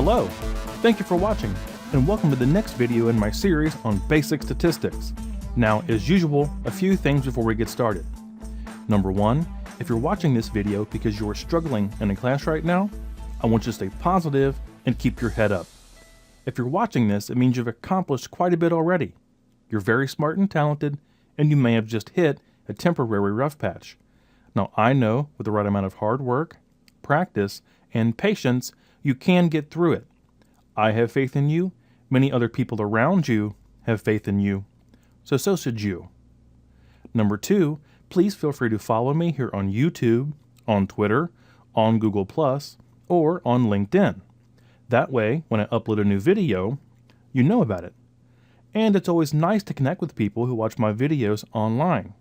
Hello! Thank you for watching, and welcome to the next video in my series on basic statistics. Now, as usual, a few things before we get started. Number one, if you're watching this video because you're struggling in a class right now, I want you to stay positive and keep your head up. If you're watching this, it means you've accomplished quite a bit already. You're very smart and talented, and you may have just hit a temporary rough patch. Now, I know with the right amount of hard work, practice, and patience, you can get through it. I have faith in you. Many other people around you have faith in you. So should you. Number two, please feel free to follow me here on YouTube, on Twitter, on Google+, or on LinkedIn. That way, when I upload a new video, you know about it. And it's always nice to connect with people who watch my videos online.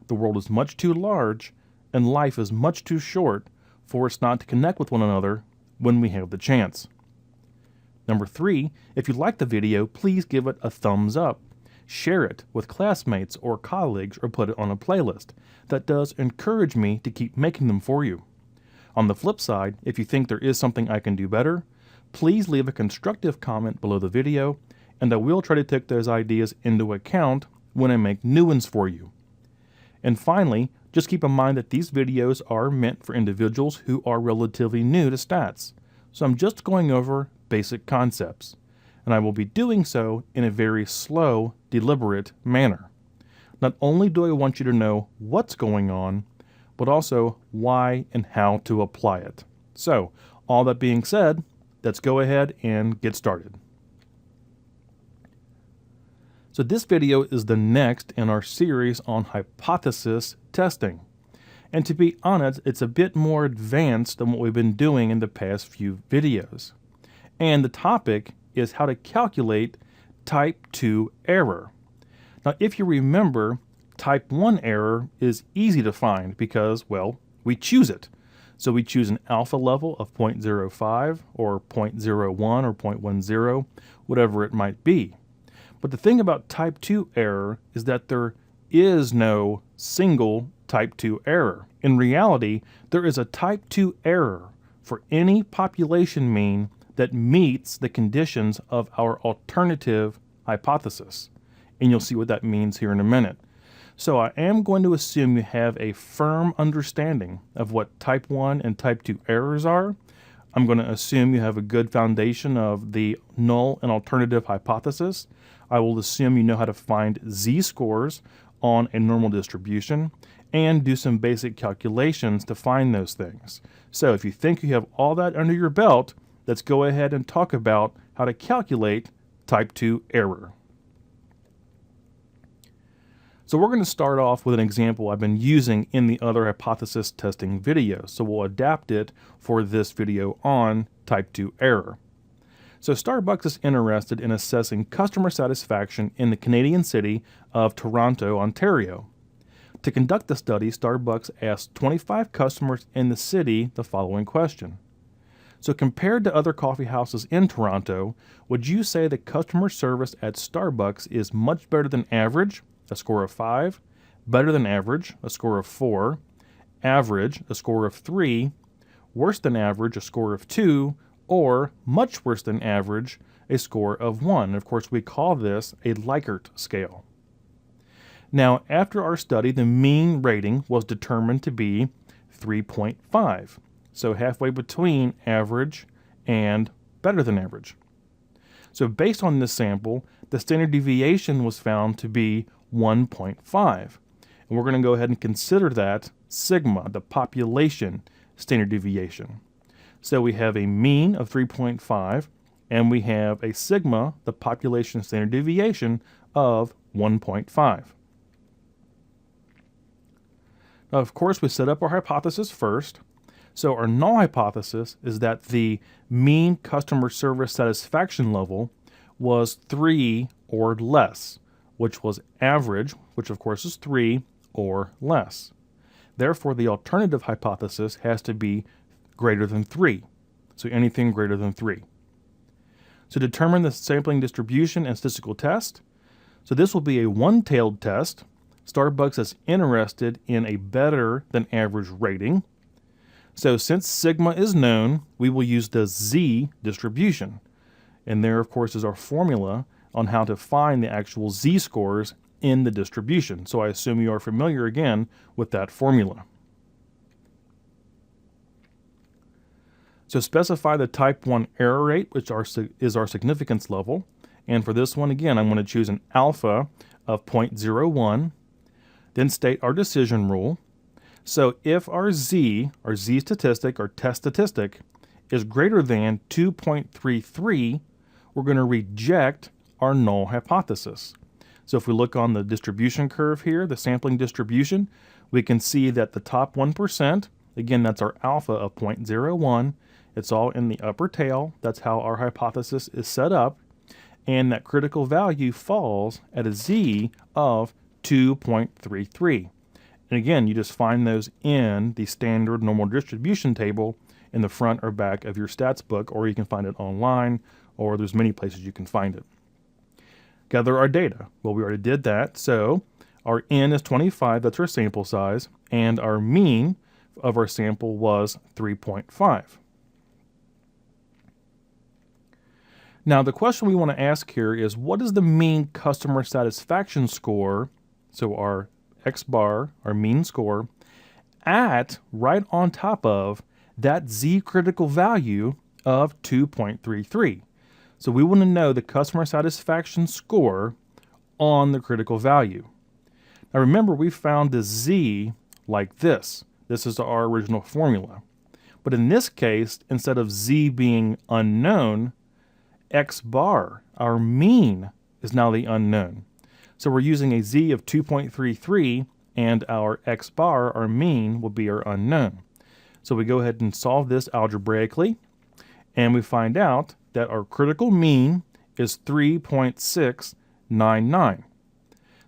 The world is much too large, and life is much too short for us not to connect with one another when we have the chance. Number three, if you like the video, please give it a thumbs up. Share it with classmates or colleagues or put it on a playlist. That does encourage me to keep making them for you. On the flip side, if you think there is something I can do better, please leave a constructive comment below the video, and I will try to take those ideas into account when I make new ones for you. And finally, just keep in mind that these videos are meant for individuals who are relatively new to stats. So I'm just going over basic concepts, and I will be doing so in a very slow, deliberate manner. Not only do I want you to know what's going on, but also why and how to apply it. So, all that being said, let's go ahead and get started. So this video is the next in our series on hypothesis testing. And to be honest, it's a bit more advanced than what we've been doing in the past few videos. And the topic is how to calculate type 2 error. Now, if you remember, type 1 error is easy to find because, well, we choose it. So we choose an alpha level of 0.05 or 0.01 or 0.10, whatever it might be. But the thing about type 2 error is that there is no single type 2 error. In reality, there is a type 2 error for any population mean that meets the conditions of our alternative hypothesis. And you'll see what that means here in a minute. So I am going to assume you have a firm understanding of what type 1 and type 2 errors are. I'm going to assume you have a good foundation of the null and alternative hypothesis. I will assume you know how to find z-scores on a normal distribution and do some basic calculations to find those things. So if you think you have all that under your belt, let's go ahead and talk about how to calculate type 2 error. So we're going to start off with an example I've been using in the other hypothesis testing videos. So we'll adapt it for this video on type 2 error. So Starbucks is interested in assessing customer satisfaction in the Canadian city of Toronto, Ontario. To conduct the study, Starbucks asked 25 customers in the city the following question. So compared to other coffee houses in Toronto, would you say that customer service at Starbucks is much better than average, a score of 5, better than average, a score of 4, average, a score of 3, worse than average, a score of 2, or much worse than average, a score of 1. Of course, we call this a Likert scale. Now, after our study, the mean rating was determined to be 3.5, so halfway between average and better than average. So based on this sample, the standard deviation was found to be 1.5. And we're going to go ahead and consider that sigma, the population standard deviation. So we have a mean of 3.5, and we have a sigma, the population standard deviation, of 1.5. Now, of course, we set up our hypothesis first. So our null hypothesis is that the mean customer service satisfaction level was 3 or less, which was average, which of course is 3 or less. Therefore, the alternative hypothesis has to be greater than 3. So anything greater than 3. To determine the sampling distribution and statistical test, so this will be a one-tailed test. Starbucks is interested in a better than average rating. So since sigma is known, we will use the z distribution. And there, of course, is our formula on how to find the actual z-scores in the distribution. So I assume you are familiar again with that formula. So specify the type 1 error rate, which is our significance level. And for this one, again, I'm going to choose an alpha of 0.01, then state our decision rule. So if our z statistic, or test statistic, is greater than 2.33, we're going to reject our null hypothesis. So if we look on the distribution curve here, the sampling distribution, we can see that the top 1%, again, that's our alpha of 0.01, it's all in the upper tail. That's how our hypothesis is set up. And that critical value falls at a z of 2.33. And again, you just find those in the standard normal distribution table in the front or back of your stats book, or you can find it online, or there's many places you can find it. Gather our data. Well, we already did that. So our n is 25, that's our sample size, and our mean of our sample was 3.5. Now, the question we want to ask here is, what is the mean customer satisfaction score, so our X bar, our mean score, at right on top of that Z critical value of 2.33. So we want to know the customer satisfaction score on the critical value. Now remember, we found the Z like this. This is our original formula. But in this case, instead of Z being unknown, X bar, our mean, is now the unknown. So we're using a Z of 2.33, and our X bar, our mean, will be our unknown. So we go ahead and solve this algebraically, and we find out that our critical mean is 3.699.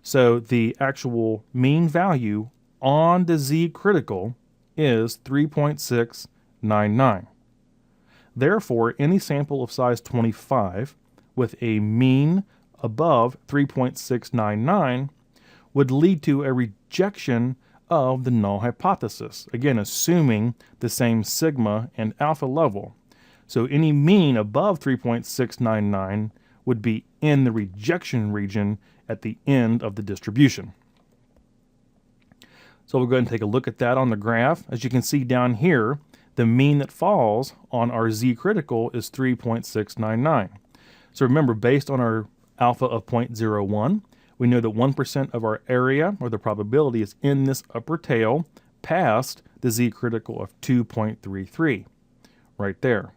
So the actual mean value on the Z critical is 3.699. Therefore, any sample of size 25 with a mean above 3.699 would lead to a rejection of the null hypothesis, again assuming the same sigma and alpha level. So any mean above 3.699 would be in the rejection region at the end of the distribution. So we'll go ahead and take a look at that on the graph. As you can see down here, the mean that falls on our Z critical is 3.699. So remember, based on our alpha of 0.01, we know that 1% of our area, or the probability, is in this upper tail past the Z critical of 2.33, right there.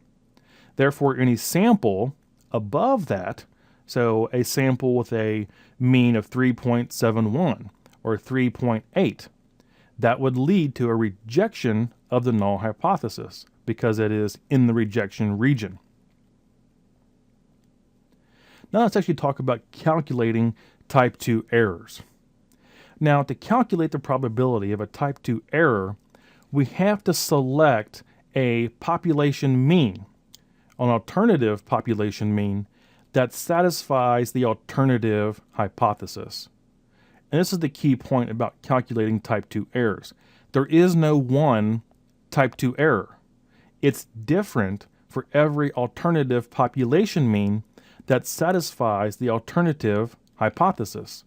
Therefore, any sample above that, so a sample with a mean of 3.71 or 3.8, that would lead to a rejection of the null hypothesis because it is in the rejection region. Now let's actually talk about calculating type 2 errors. Now, to calculate the probability of a type 2 error, we have to select a population mean, an alternative population mean that satisfies the alternative hypothesis. And this is the key point about calculating type 2 errors. There is no one type 2 error. It's different for every alternative population mean that satisfies the alternative hypothesis.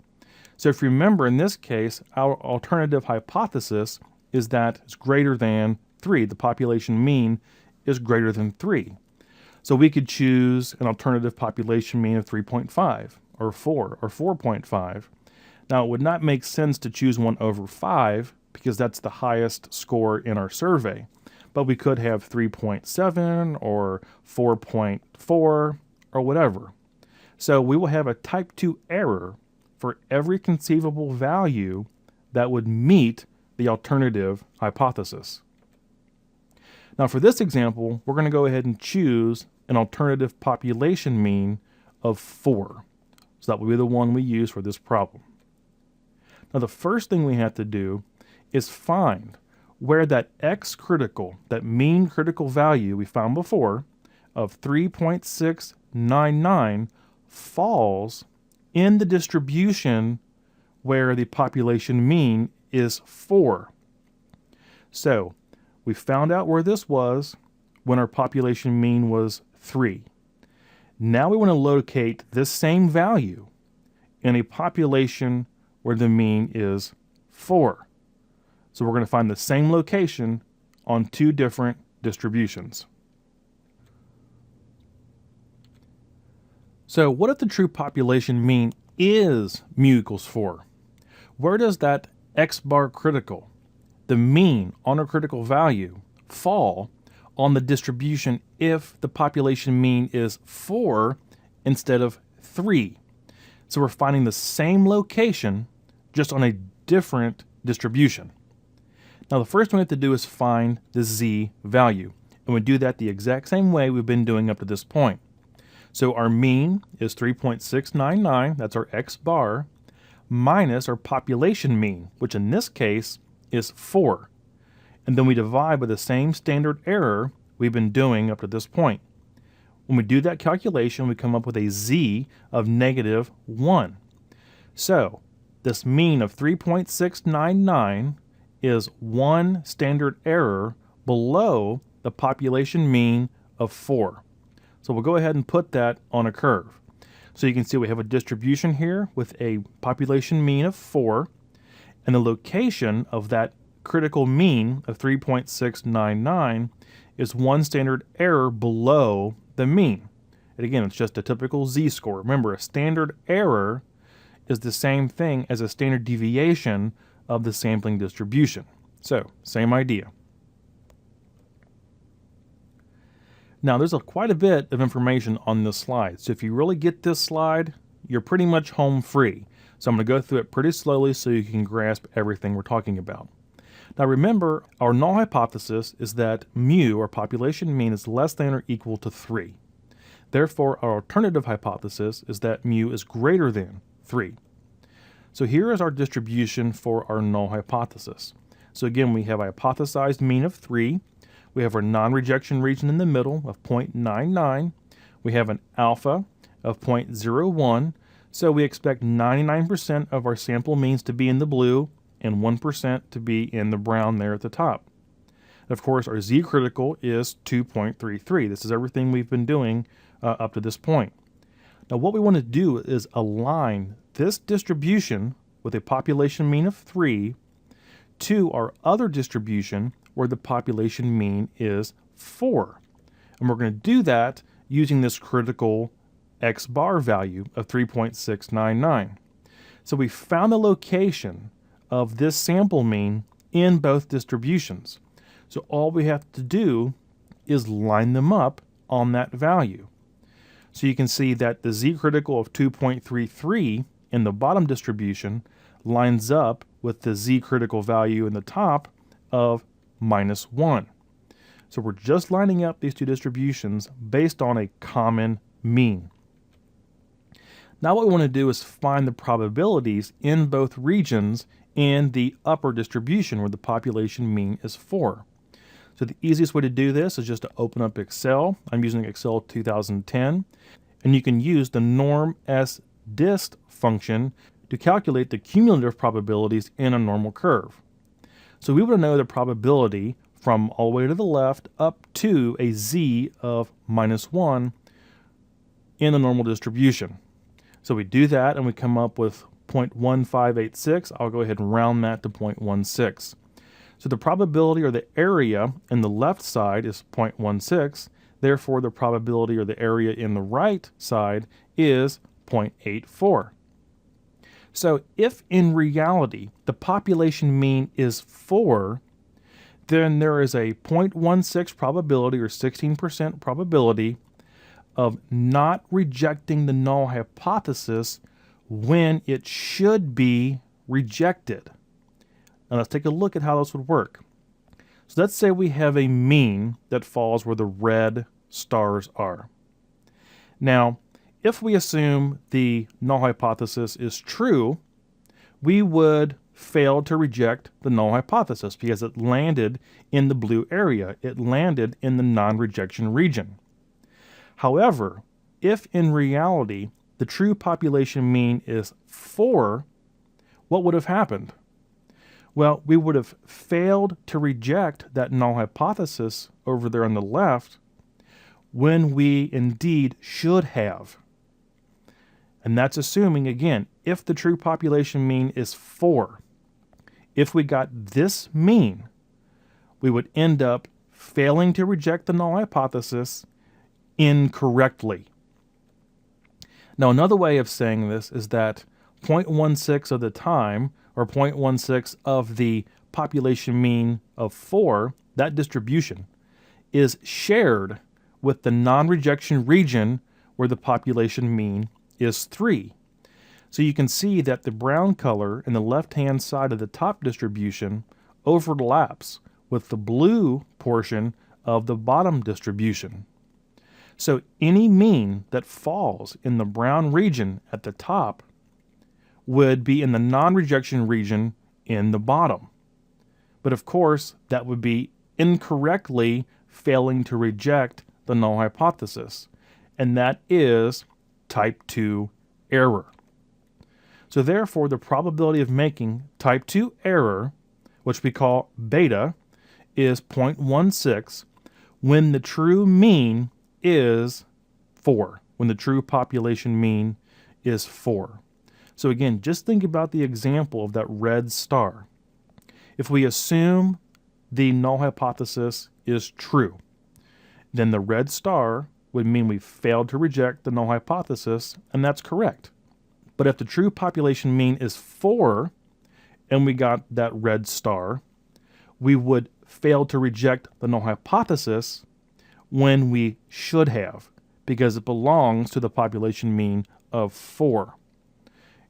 So if you remember, in this case, our alternative hypothesis is that it's greater than 3. The population mean is greater than 3. So we could choose an alternative population mean of 3.5 or 4 or 4.5. Now, it would not make sense to choose one over 5 because that's the highest score in our survey. But we could have 3.7 or 4.4 or whatever. So we will have a type 2 error for every conceivable value that would meet the alternative hypothesis. Now for this example, we're going to go ahead and choose an alternative population mean of 4. So that will be the one we use for this problem. Now the first thing we have to do is find where that X critical, that mean critical value we found before of 3.699 falls in the distribution where the population mean is 4. So We found out where this was when our population mean was 3. Now we want to locate this same value in a population where the mean is 4. So we're going to find the same location on 2 different distributions. So what if the true population mean is mu equals 4? Where does that x bar critical, the mean on a critical value, fall on the distribution if the population mean is 4 instead of 3? So we're finding the same location just on a different distribution. Now the first thing we have to do is find the z value, and we do that the exact same way we've been doing up to this point. So our mean is 3.699, that's our x bar, minus our population mean, which in this case is 4. And then we divide by the same standard error we've been doing up to this point. When we do that calculation, we come up with a z of -1. So this mean of 3.699 is 1 standard error below the population mean of 4. So we'll go ahead and put that on a curve. So you can see we have a distribution here with a population mean of 4, and the location of that critical mean of 3.699 is 1 standard error below the mean. And again, it's just a typical z-score. Remember, a standard error is the same thing as a standard deviation of the sampling distribution. So, same idea. Now there's quite a bit of information on this slide, so if you really get this slide, you're pretty much home free. So I'm going to go through it pretty slowly so you can grasp everything we're talking about. Now remember, our null hypothesis is that mu, or population mean, is less than or equal to 3. Therefore, our alternative hypothesis is that mu is greater than 3. So here is our distribution for our null hypothesis. So again, we have a hypothesized mean of 3. We have our non-rejection region in the middle of 0.99. We have an alpha of 0.01. So we expect 99% of our sample means to be in the blue and 1% to be in the brown there at the top. And of course, our z-critical is 2.33. This is everything we've been doing up to this point. Now what we want to do is align this distribution with a population mean of 3 to our other distribution where the population mean is 4. And we're going to do that using this critical x bar value of 3.699. So we found the location of this sample mean in both distributions. So all we have to do is line them up on that value. So you can see that the z-critical of 2.33 in the bottom distribution lines up with the z-critical value in the top of -1. So we're just lining up these two distributions based on a common mean. Now what we want to do is find the probabilities in both regions in the upper distribution where the population mean is 4. So the easiest way to do this is just to open up Excel. I'm using Excel 2010, and you can use the norm sdist function to calculate the cumulative probabilities in a normal curve. So we want to know the probability from all the way to the left up to a z of -1 in the normal distribution. So we do that and we come up with 0.1586. I'll go ahead and round that to 0.16. So the probability, or the area, in the left side is 0.16. Therefore, the probability, or the area in the right side, is 0.84. So if in reality the population mean is 4, then there is a 0.16 probability, or 16% probability, of not rejecting the null hypothesis when it should be rejected. Now let's take a look at how this would work. So let's say we have a mean that falls where the red stars are. Now, if we assume the null hypothesis is true, we would fail to reject the null hypothesis because it landed in the blue area. It landed in the non-rejection region. However, if in reality the true population mean is 4, what would have happened? Well, we would have failed to reject that null hypothesis over there on the left when we indeed should have. And that's assuming, again, if the true population mean is 4, if we got this mean, we would end up failing to reject the null hypothesis incorrectly. Now, another way of saying this is that 0.16 of the time, or 0.16 of the population mean of 4, that distribution, is shared with the non-rejection region where the population mean is 3. So you can see that the brown color in the left-hand side of the top distribution overlaps with the blue portion of the bottom distribution. So any mean that falls in the brown region at the top would be in the non-rejection region in the bottom. But of course, that would be incorrectly failing to reject the null hypothesis, and that is type 2 error. So therefore, the probability of making type 2 error, which we call beta, is 0.16 when the true mean is 4, when the true population mean is 4. So again, just think about the example of that red star. If we assume the null hypothesis is true, then the red star would mean we failed to reject the null hypothesis, and that's correct. But if the true population mean is 4, and we got that red star, we would fail to reject the null hypothesis when we should have, because it belongs to the population mean of 4.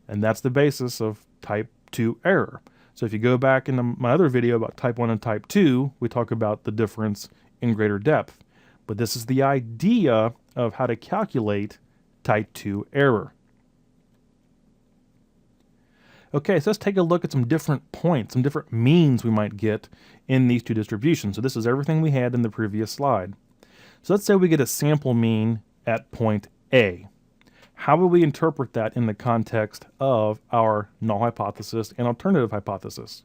And that's the basis of type 2 error. So if you go back into my other video about type 1 and type 2, we talk about the difference in greater depth. But this is the idea of how to calculate type 2 error. Okay, so let's take a look at some different points, some different means we might get in these two distributions. So this is everything we had in the previous slide. So let's say we get a sample mean at point A. How will we interpret that in the context of our null hypothesis and alternative hypothesis?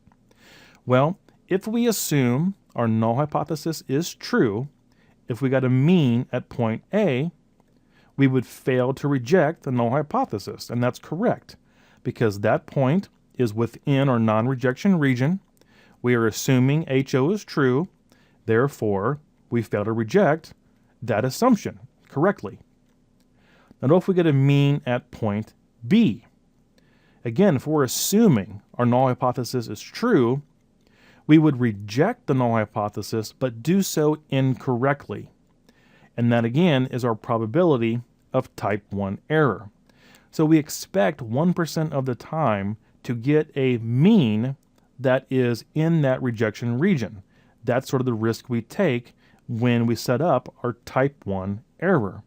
Well, if we assume our null hypothesis is true, if we got a mean at point A, we would fail to reject the null hypothesis, and that's correct, because that point is within our non-rejection region. We are assuming HO is true, therefore we fail to reject that assumption correctly. Now, if we get a mean at point B, again, if we're assuming our null hypothesis is true, we would reject the null hypothesis, but do so incorrectly. And that, again, is our probability of type 1 error. So we expect 1% of the time to get a mean that is in that rejection region. That's sort of the risk we take when we set up our type 1 error.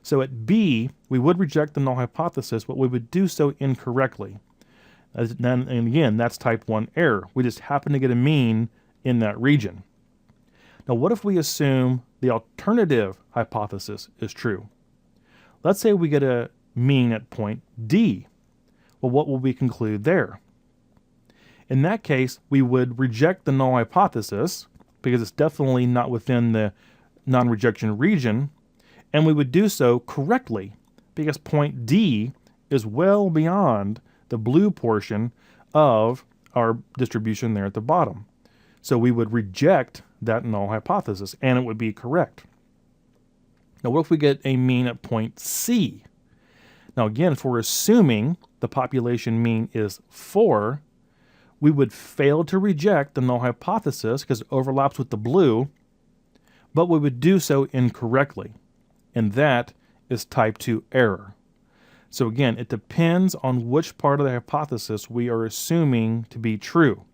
So at B, we would reject the null hypothesis, but we would do so incorrectly. And again, that's type 1 error. We just happen to get a mean in that region. Now, what if we assume the alternative hypothesis is true? Let's say we get a mean at point D. Well, what will we conclude there? In that case, we would reject the null hypothesis because it's definitely not within the non-rejection region, and we would do so correctly because point D is well beyond the blue portion of our distribution there at the bottom. So we would reject that null hypothesis, and it would be correct. Now, what if we get a mean at point C? Now, again, if we're assuming the population mean is 4, we would fail to reject the null hypothesis because it overlaps with the blue, but we would do so incorrectly, and that is type 2 error. So again, it depends on which part of the hypothesis we are assuming to be true.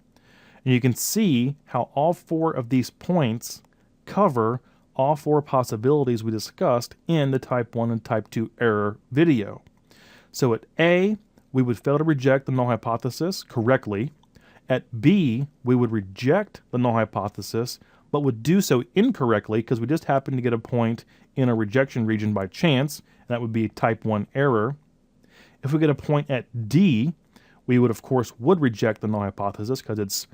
And you can see how all 4 of these points cover all 4 possibilities we discussed in the type 1 and type 2 error video. So at A, we would fail to reject the null hypothesis correctly. At B, we would reject the null hypothesis, but would do so incorrectly because we just happened to get a point in a rejection region by chance, and that would be type 1 error. If we get a point at D, we would, of course, reject the null hypothesis because it's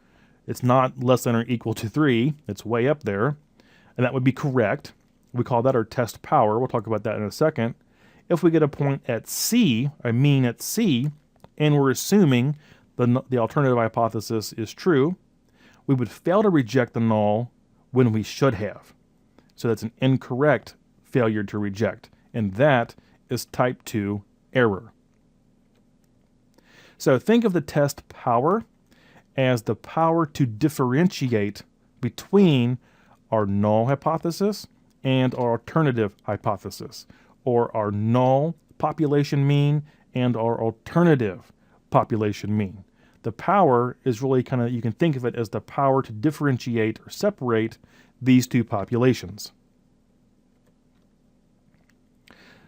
It's not less than or equal to 3. It's way up there, and that would be correct. We call that our test power. We'll talk about that in a second. If we get a point at C, a mean at C, and we're assuming the alternative hypothesis is true, we would fail to reject the null when we should have. So that's an incorrect failure to reject, and that is type 2 error. So think of the test power as the power to differentiate between our null hypothesis and our alternative hypothesis, or our null population mean and our alternative population mean. The power is really kind of, you can think of it as the power to differentiate or separate these two populations.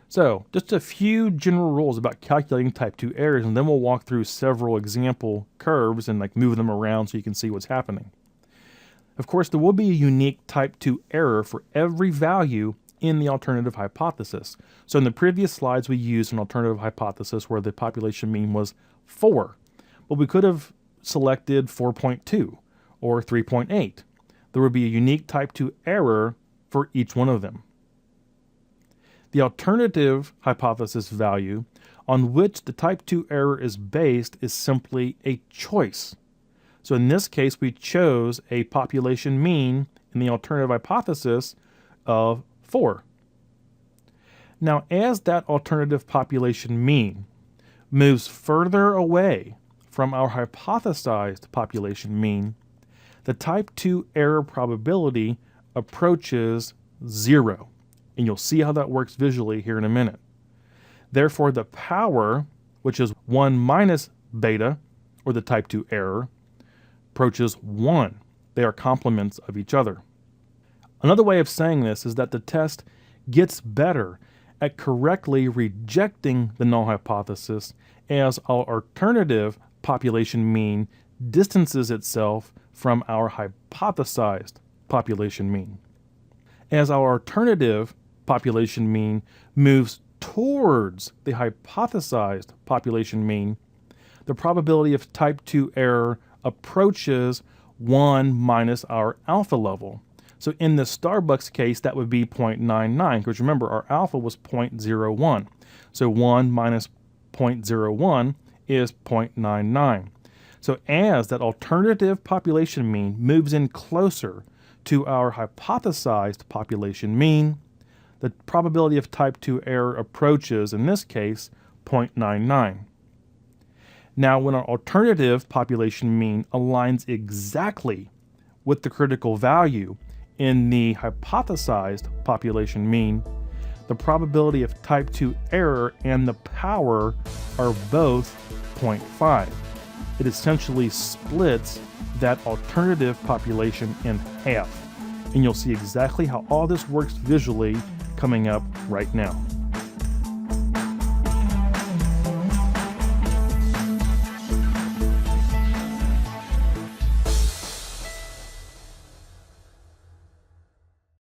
So, just a few general rules about calculating type 2 errors, and then we'll walk through several example curves and move them around so you can see what's happening. Of course, there will be a unique type 2 error for every value in the alternative hypothesis. So in the previous slides, we used an alternative hypothesis where the population mean was 4. But we could have selected 4.2 or 3.8. There would be a unique type 2 error for each one of them. The alternative hypothesis value on which the type 2 error is based is simply a choice. So in this case, we chose a population mean in the alternative hypothesis of 4. Now, as that alternative population mean moves further away from our hypothesized population mean, the type 2 error probability approaches 0. And you'll see how that works visually here in a minute. Therefore, the power, which is 1 minus beta, or the type 2 error, approaches 1. They are complements of each other. Another way of saying this is that the test gets better at correctly rejecting the null hypothesis as our alternative population mean distances itself from our hypothesized population mean. As our alternative population mean moves towards the hypothesized population mean, the probability of type 2 error approaches 1 minus our alpha level. So in the Starbucks case, that would be 0.99, because remember, our alpha was 0.01. So 1 minus 0.01 is 0.99. So as that alternative population mean moves in closer to our hypothesized population mean, the probability of type 2 error approaches, in this case, 0.99. Now, when our alternative population mean aligns exactly with the critical value in the hypothesized population mean, the probability of type 2 error and the power are both 0.5. It essentially splits that alternative population in half. And you'll see exactly how all this works visually coming up right now.